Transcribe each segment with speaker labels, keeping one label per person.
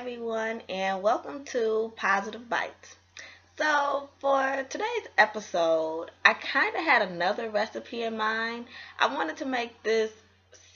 Speaker 1: everyone, and welcome to Positive Bites. So, for today's episode, I kind of had another recipe in mind. I wanted to make this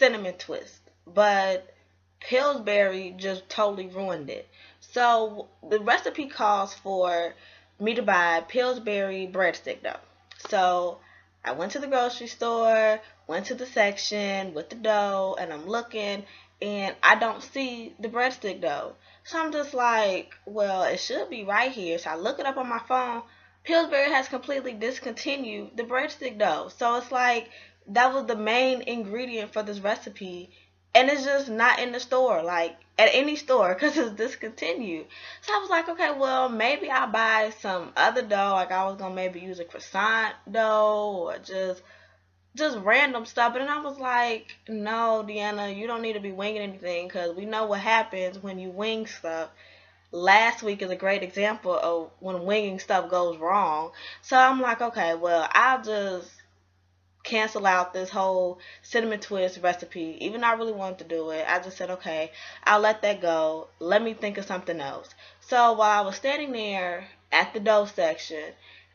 Speaker 1: cinnamon twist, but Pillsbury just totally ruined it. So, the recipe calls for me to buy Pillsbury breadstick dough. So, I went to the grocery store, went to the section with the dough, and I'm looking, and I don't see the breadstick dough. So I'm just like, well, it should be right here. So I look it up on my phone. Pillsbury has completely discontinued the breadstick dough. So it's like that was the main ingredient for this recipe. And it's just not in the store, like at any store, because it's discontinued. So I was like, okay, well, maybe I'll buy some other dough. Like I was going to maybe use a croissant dough or just random stuff. And then I was like, no, Deanna, you don't need to be winging anything because we know what happens when you wing stuff. Last week is a great example of when winging stuff goes wrong. So I'm like, okay, well, I'll just cancel out this whole cinnamon twist recipe. Even though I really wanted to do it, I just said, okay, I'll let that go. Let me think of something else. So while I was standing there at the dough section,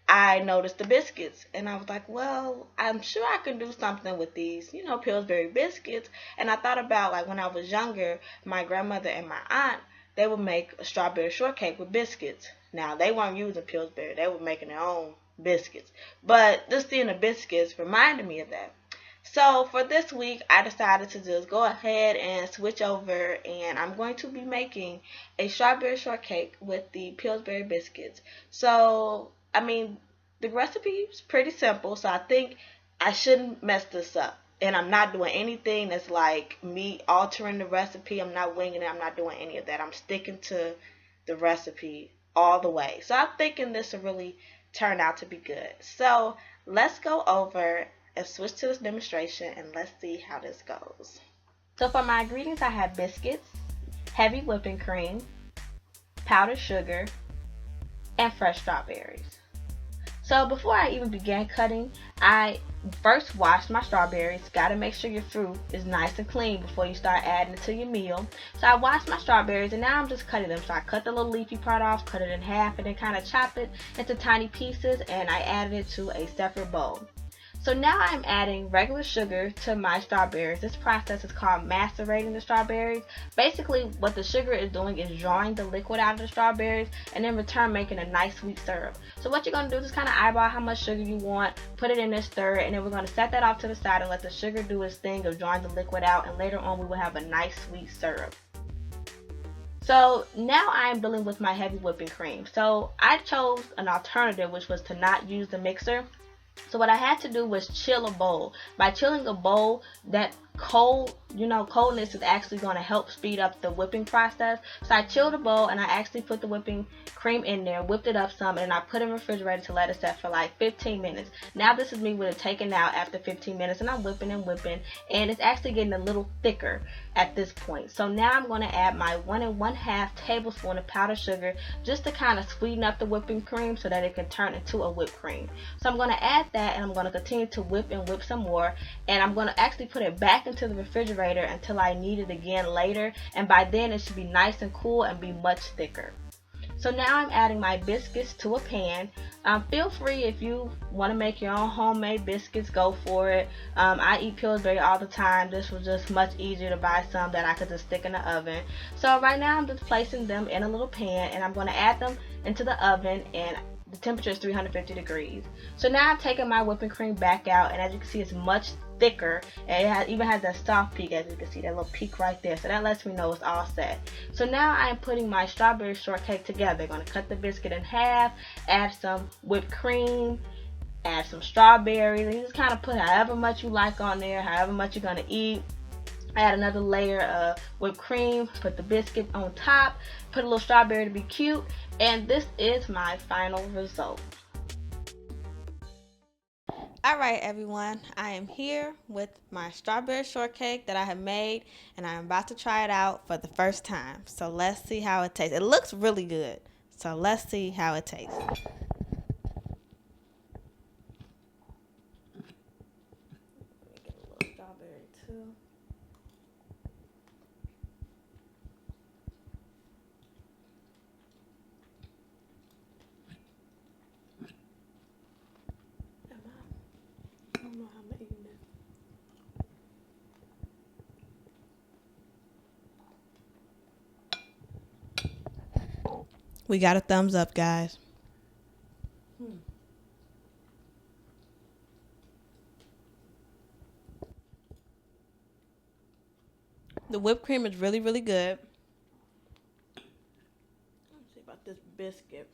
Speaker 1: I noticed the biscuits, and I was like, well, I'm sure I can do something with these, Pillsbury biscuits. And I thought about, like, when I was younger, my grandmother and my aunt, they would make a strawberry shortcake with biscuits. Now, they weren't using Pillsbury. They were making their own biscuits. But just seeing the biscuits reminded me of that. So for this week, I decided to just go ahead and switch over, and I'm going to be making a strawberry shortcake with the Pillsbury biscuits. So, I mean, the recipe is pretty simple, so I think I shouldn't mess this up. And I'm not doing anything that's like me altering the recipe. I'm not winging it. I'm not doing any of that. I'm sticking to the recipe all the way. So I'm thinking this will really turn out to be good. So let's go over and switch to this demonstration and let's see how this goes. So for my ingredients, I have biscuits, heavy whipping cream, powdered sugar, and fresh strawberries. So before I even began cutting, I first washed my strawberries. Gotta make sure your fruit is nice and clean before you start adding it to your meal. So I washed my strawberries and now I'm just cutting them. So I cut the little leafy part off, cut it in half, and then kind of chop it into tiny pieces, and I added it to a separate bowl. So now I'm adding regular sugar to my strawberries. This process is called macerating the strawberries. Basically, what the sugar is doing is drawing the liquid out of the strawberries and in return making a nice sweet syrup. So what you're going to do is just kind of eyeball how much sugar you want, put it in this stir, and then we're going to set that off to the side and let the sugar do its thing of drawing the liquid out, and later on we will have a nice sweet syrup. So now I'm dealing with my heavy whipping cream. So I chose an alternative, which was to not use the mixer. So what I had to do was chill a bowl. By chilling a bowl, that coldness is actually going to help speed up the whipping process. So I chilled the bowl and I actually put the whipping cream in there, whipped it up some, and I put it in the refrigerator to let it set for like 15 minutes. Now this is me with it taken out after 15 minutes, and I'm whipping and whipping, and it's actually getting a little thicker at this point. So now I'm going to add my 1 1/2 tablespoon of powdered sugar just to kind of sweeten up the whipping cream so that it can turn into a whipped cream. So I'm going to add that, and I'm going to continue to whip and whip some more, and I'm going to actually put it back into the refrigerator until I need it again later, and by then it should be nice and cool and be much thicker. So now I'm adding my biscuits to a pan. Feel free, if you want to make your own homemade biscuits, go for it. I eat Pillsbury all the time. This was just much easier to buy some that I could just stick in the oven. So right now I'm just placing them in a little pan, and I'm going to add them into the oven, and the temperature is 350 degrees. So now I've taken my whipping cream back out, and as you can see, it's much thicker, and it even has that soft peak, as you can see, that little peak right there. So that lets me know it's all set. So now I am putting my strawberry shortcake together. Going to cut the biscuit in half, add some whipped cream, add some strawberries, and you just kind of put however much you like on there, however much you're going to eat. Add another layer of whipped cream, put the biscuit on top, put a little strawberry to be cute, and this is my final result. Alright everyone, I am here with my strawberry shortcake that I have made, and I'm about to try it out for the first time. So let's see how it tastes. It looks really good, so let's see how it tastes. Let me get a little strawberry too. We got a thumbs up, guys. The whipped cream is really, really good. Let's see about this biscuit.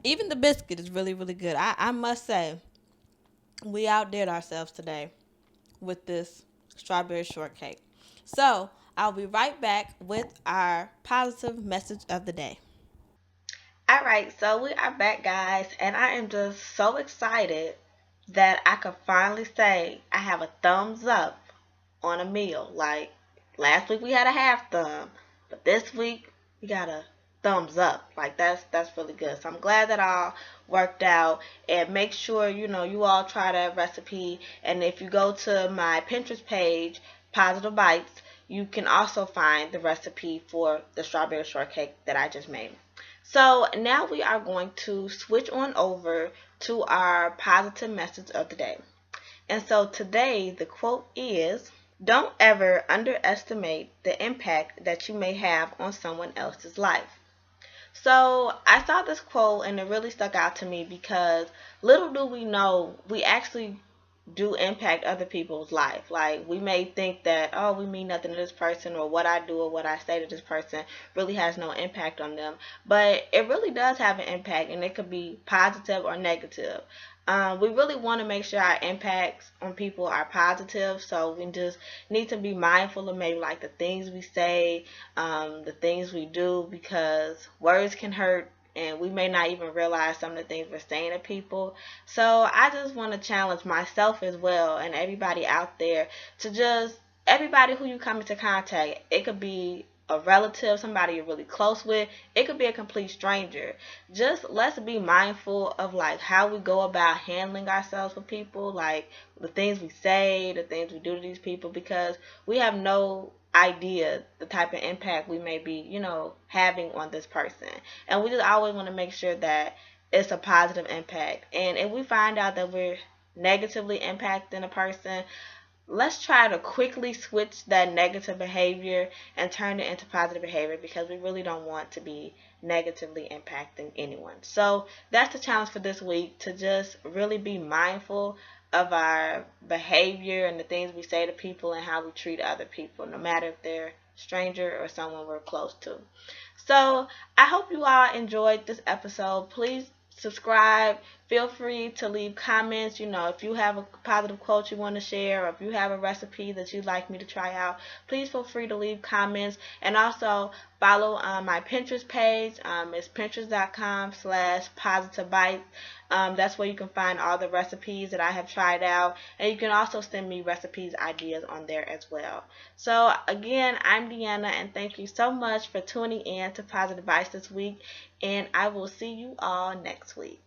Speaker 1: Even the biscuit is really, really good. I must say, we outdid ourselves today with this strawberry shortcake. So, I'll be right back with our positive message of the day. All right, so we are back, guys, and I am just so excited that I could finally say I have a thumbs up on a meal. Like last week we had a half thumb, but this week we got a thumbs up. Like that's really good. So I'm glad that all worked out. And make sure you all try that recipe. And if you go to my Pinterest page, Positive Bites, you can also find the recipe for the strawberry shortcake that I just made. So now we are going to switch on over to our positive message of the day. And so today the quote is, don't ever underestimate the impact that you may have on someone else's life. So I saw this quote and it really stuck out to me because little do we know we actually do impact other people's life. Like we may think that, oh, we mean nothing to this person, or what I do or what I say to this person really has no impact on them. But it really does have an impact, and it could be positive or negative. We really want to make sure our impacts on people are positive, so we just need to be mindful of maybe like the things we say, the things we do, because words can hurt and we may not even realize some of the things we're saying to people. So I just want to challenge myself as well and everybody out there to just, everybody who you come into contact, it could be a relative, somebody you're really close with, it could be a complete stranger. Just let's be mindful of like how we go about handling ourselves with people, like the things we say, the things we do to these people, because we have no idea the type of impact we may be, having on this person. And we just always want to make sure that it's a positive impact. And if we find out that we're negatively impacting a person, let's try to quickly switch that negative behavior and turn it into positive behavior, because we really don't want to be negatively impacting anyone. So that's the challenge for this week, to just really be mindful of our behavior and the things we say to people and how we treat other people, no matter if they're stranger or someone we're close to. So I hope you all enjoyed this episode. Please subscribe. Feel free to leave comments. If you have a positive quote you want to share, or if you have a recipe that you'd like me to try out, please feel free to leave comments. And also follow my Pinterest page. It's pinterest.com/positivebites. That's where you can find all the recipes that I have tried out. And you can also send me recipes, ideas on there as well. So again, I'm Deanna, and thank you so much for tuning in to Positive Bites this week. And I will see you all next week.